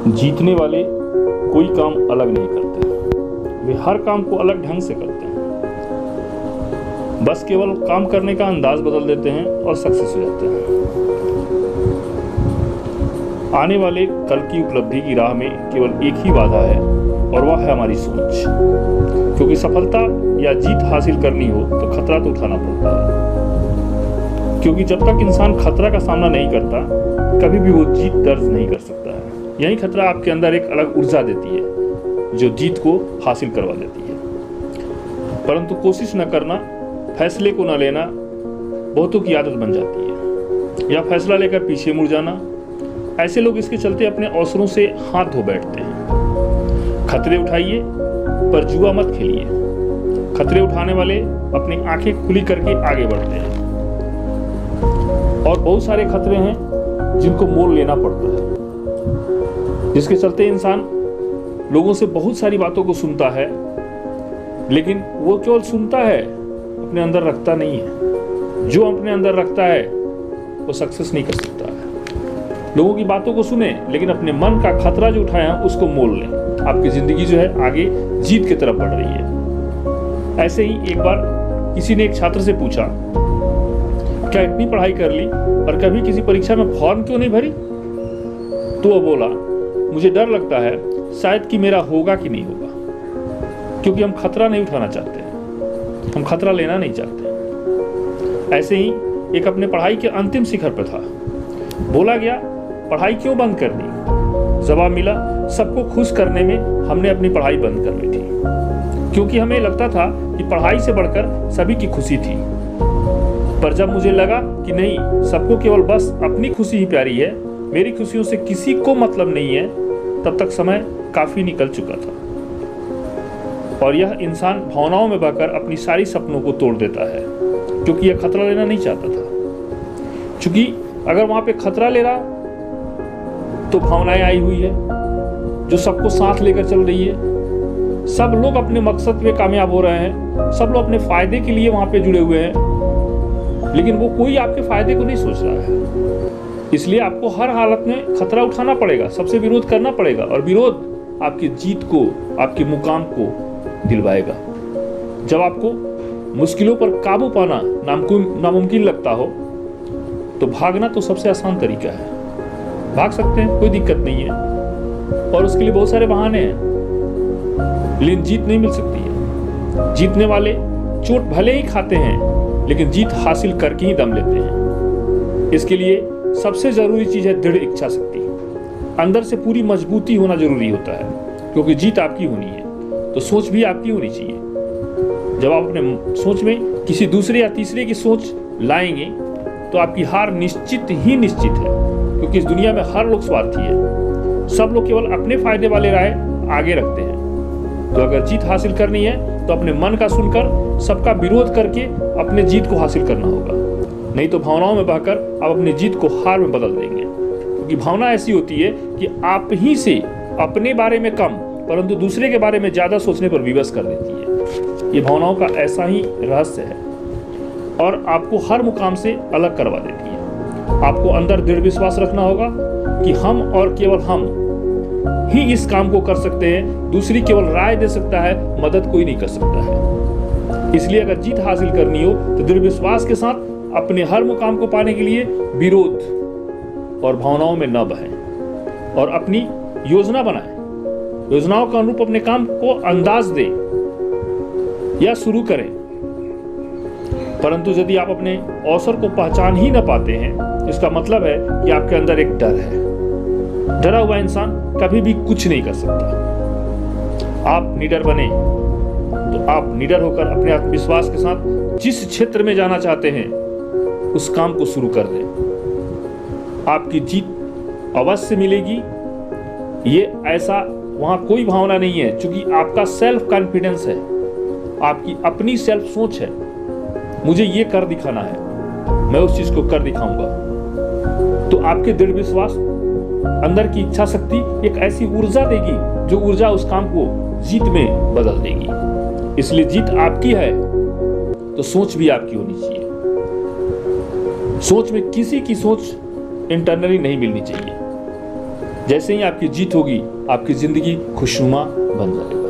जीतने वाले कोई काम अलग नहीं करते, वे हर काम को अलग ढंग से करते हैं। बस केवल काम करने का अंदाज बदल देते हैं और सक्सेस हो जाते हैं। आने वाले कल की उपलब्धि की राह में केवल एक ही बाधा है और वह है हमारी सोच। क्योंकि सफलता या जीत हासिल करनी हो तो खतरा तो उठाना पड़ता है। क्योंकि जब तक इंसान खतरा का सामना नहीं करता, कभी भी वो जीत दर्ज नहीं कर सकता है। यही खतरा आपके अंदर एक अलग ऊर्जा देती है जो जीत को हासिल करवा देती है। परंतु कोशिश न करना, फैसले को न लेना बहुतों की आदत बन जाती है, या फैसला लेकर पीछे मुड़ जाना। ऐसे लोग इसके चलते अपने अवसरों से हाथ धो बैठते हैं। खतरे उठाइए पर जुआ मत खेलिए। खतरे उठाने वाले अपनी आंखें खुली करके आगे बढ़ते हैं। और बहुत सारे खतरे हैं जिनको मोल लेना पड़ता है, जिसके चलते इंसान लोगों से बहुत सारी बातों को सुनता है, लेकिन वो केवल सुनता है, अपने अंदर रखता नहीं है। जो अपने अंदर रखता है वो सक्सेस नहीं कर सकता है। लोगों की बातों को सुने, लेकिन अपने मन का खतरा जो उठाया उसको मोल लें। आपकी जिंदगी जो है आगे जीत की तरफ बढ़ रही है। ऐसे ही एक बार किसी ने एक छात्र से पूछा, क्या इतनी पढ़ाई कर ली और कभी किसी परीक्षा में फॉर्म क्यों नहीं भरी? तो वो बोला, मुझे डर लगता है शायद कि मेरा होगा कि नहीं होगा। क्योंकि हम खतरा नहीं उठाना चाहते, हम खतरा लेना नहीं चाहते। ऐसे ही एक अपने पढ़ाई के अंतिम शिखर पर था। बोला गया, पढ़ाई क्यों बंद कर दी? जवाब मिला, सबको खुश करने में हमने अपनी पढ़ाई बंद कर ली थी। क्योंकि हमें लगता था कि पढ़ाई से बढ़कर सभी की खुशी थी। पर जब मुझे लगा कि नहीं, सबको केवल बस अपनी खुशी ही प्यारी है, मेरी खुशियों से किसी को मतलब नहीं है, तब तक समय काफी निकल चुका था। और यह इंसान भावनाओं में बहकर अपनी सारी सपनों को तोड़ देता है, क्योंकि यह खतरा लेना नहीं चाहता था। क्योंकि अगर वहां पे खतरा ले रहा तो भावनाएं आई हुई है जो सबको साथ लेकर चल रही है। सब लोग अपने मकसद में कामयाब हो रहे हैं, सब लोग अपने फायदे के लिए वहां पे जुड़े हुए हैं, लेकिन वो कोई आपके फायदे को नहीं सोच रहा है। इसलिए आपको हर हालत में खतरा उठाना पड़ेगा, सबसे विरोध करना पड़ेगा, और विरोध आपकी जीत को, आपके मुकाम को दिलवाएगा। जब आपको मुश्किलों पर काबू पाना नामुमकिन लगता हो तो भागना तो सबसे आसान तरीका है। भाग सकते हैं, कोई दिक्कत नहीं है, और उसके लिए बहुत सारे बहाने हैं, लेकिन जीत नहीं मिल सकती है। जीतने वाले चोट भले ही खाते हैं, लेकिन जीत हासिल करके ही दम लेते हैं। इसके लिए सबसे जरूरी चीज है दृढ़ इच्छा शक्ति। अंदर से पूरी मजबूती होना जरूरी होता है, क्योंकि जीत आपकी होनी है तो सोच भी आपकी होनी चाहिए। जब आप अपने सोच में किसी दूसरे या तीसरे की सोच लाएंगे तो आपकी हार निश्चित ही निश्चित है। क्योंकि इस दुनिया में हर लोग स्वार्थी है, सब लोग केवल अपने फायदे वाले राय आगे रखते हैं। तो अगर जीत हासिल करनी है तो अपने मन का सुनकर सबका विरोध करके अपने जीत को हासिल करना होगा। नहीं तो भावनाओं में बहकर आप अपनी जीत को हार में बदल देंगे। क्योंकि भावना ऐसी होती है कि आप ही से अपने बारे में कम परंतु दूसरे के बारे में ज्यादा सोचने पर विवश कर देती है। ये भावनाओं का ऐसा ही रहस्य है और आपको हर मुकाम से अलग करवा देती है। आपको अंदर दृढ़ विश्वास रखना होगा कि हम और केवल हम ही इस काम को कर सकते हैं। दूसरी केवल राय दे सकता है, मदद कोई नहीं कर सकता है। इसलिए अगर जीत हासिल करनी हो तो दृढ़ विश्वास के साथ अपने हर मुकाम को पाने के लिए विरोध और भावनाओं में न बहें और अपनी योजना बनाएं। योजनाओं का अनुरूप अपने काम को अंदाज दें या शुरू करें। परंतु यदि आप अपने अवसर को पहचान ही न पाते हैं, इसका मतलब है कि आपके अंदर एक डर है। डरा हुआ इंसान कभी भी कुछ नहीं कर सकता। आप निडर बने तो आप निडर होकर अपने आत्मविश्वास के साथ जिस क्षेत्र में जाना चाहते हैं उस काम को शुरू कर दें। आपकी जीत अवश्य मिलेगी। ये ऐसा वहां कोई भावना नहीं है, क्योंकि आपका सेल्फ कॉन्फिडेंस है, आपकी अपनी सेल्फ सोच है। मुझे ये कर दिखाना है, मैं उस चीज को कर दिखाऊंगा। तो आपके दृढ़ विश्वास, अंदर की इच्छा शक्ति एक ऐसी ऊर्जा देगी जो ऊर्जा उस काम को जीत में बदल देगी। इसलिए जीत आपकी है तो सोच भी आपकी होनी चाहिए। सोच में किसी की सोच इंटरनली नहीं मिलनी चाहिए। जैसे ही आपकी जीत होगी, आपकी जिंदगी खुशनुमा बन जाएगी।